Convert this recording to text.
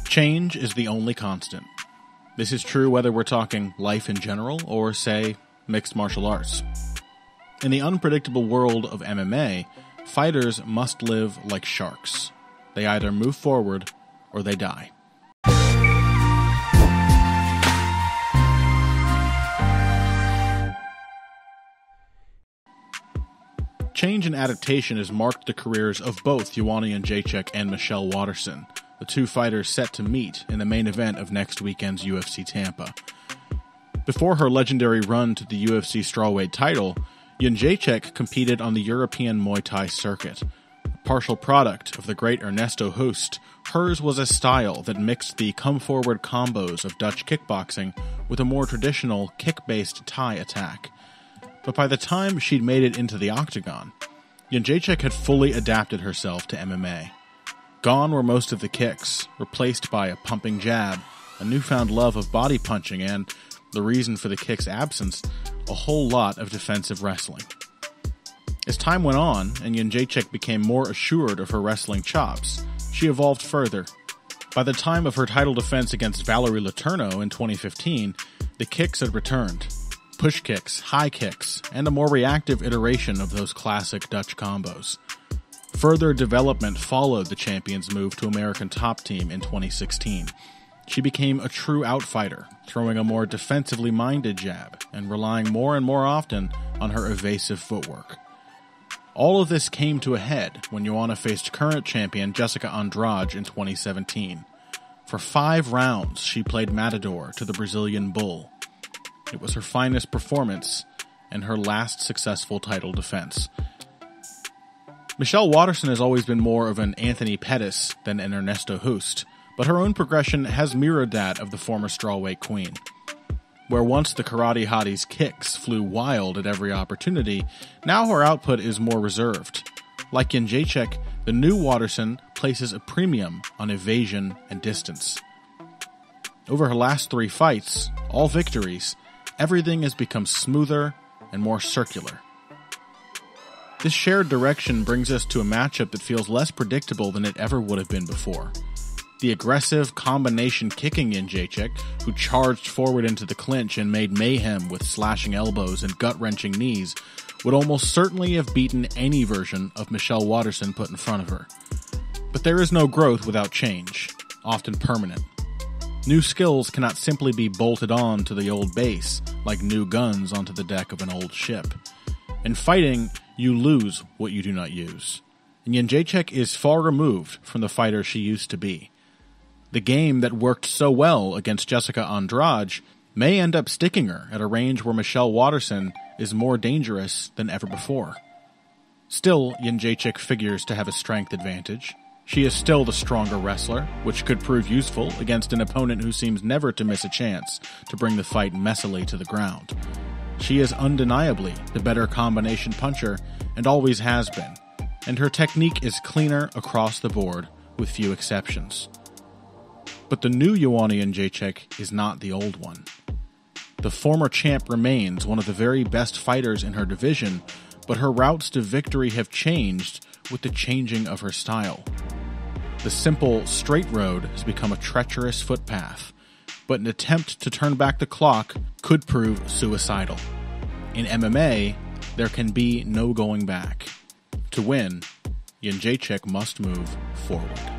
Change is the only constant. This is true whether we're talking life in general or, say, mixed martial arts. In the unpredictable world of MMA, fighters must live like sharks. They either move forward or they die. Change and adaptation has marked the careers of both Joanna Jędrzejczyk and Michelle Waterson, the two fighters set to meet in the main event of next weekend's UFC Tampa. Before her legendary run to the UFC strawweight title, Jędrzejczyk competed on the European Muay Thai circuit. A partial product of the great Ernesto Hoost, hers was a style that mixed the come-forward combos of Dutch kickboxing with a more traditional kick-based Thai attack. But by the time she'd made it into the octagon, Jędrzejczyk had fully adapted herself to MMA. Gone were most of the kicks, replaced by a pumping jab, a newfound love of body punching, and, the reason for the kick's absence, a whole lot of defensive wrestling. As time went on, and Jędrzejczyk became more assured of her wrestling chops, she evolved further. By the time of her title defense against Valerie Letourneau in 2015, the kicks had returned. Push kicks, high kicks, and a more reactive iteration of those classic Dutch combos. Further development followed the champion's move to American Top Team in 2016. She became a true outfighter, throwing a more defensively minded jab and relying more and more often on her evasive footwork. All of this came to a head when Joanna faced current champion Jessica Andrade in 2017. For 5 rounds, she played matador to the Brazilian Bull. It was her finest performance and her last successful title defense. Michelle Waterson has always been more of an Anthony Pettis than an Ernesto Hoost, but her own progression has mirrored that of the former strawweight queen. Where once the karate hottie's kicks flew wild at every opportunity, now her output is more reserved. Like Jędrzejczyk, the new Waterson places a premium on evasion and distance. Over her last 3 fights, all victories, everything has become smoother and more circular. This shared direction brings us to a matchup that feels less predictable than it ever would have been before. The aggressive combination kicking Jędrzejczyk, who charged forward into the clinch and made mayhem with slashing elbows and gut-wrenching knees, would almost certainly have beaten any version of Michelle Waterson put in front of her. But there is no growth without change, often permanent. New skills cannot simply be bolted on to the old base, like new guns onto the deck of an old ship. In fighting, you lose what you do not use. And Jędrzejczyk is far removed from the fighter she used to be. The game that worked so well against Jessica Andrade may end up sticking her at a range where Michelle Waterson is more dangerous than ever before. Still, Jędrzejczyk figures to have a strength advantage. She is still the stronger wrestler, which could prove useful against an opponent who seems never to miss a chance to bring the fight messily to the ground. She is undeniably the better combination puncher and always has been, and her technique is cleaner across the board with few exceptions. But the new Joanna Jędrzejczyk is not the old one. The former champ remains one of the very best fighters in her division, but her routes to victory have changed with the changing of her style. The simple, straight road has become a treacherous footpath, but an attempt to turn back the clock could prove suicidal. In MMA, there can be no going back. To win, Jędrzejczyk must move forward.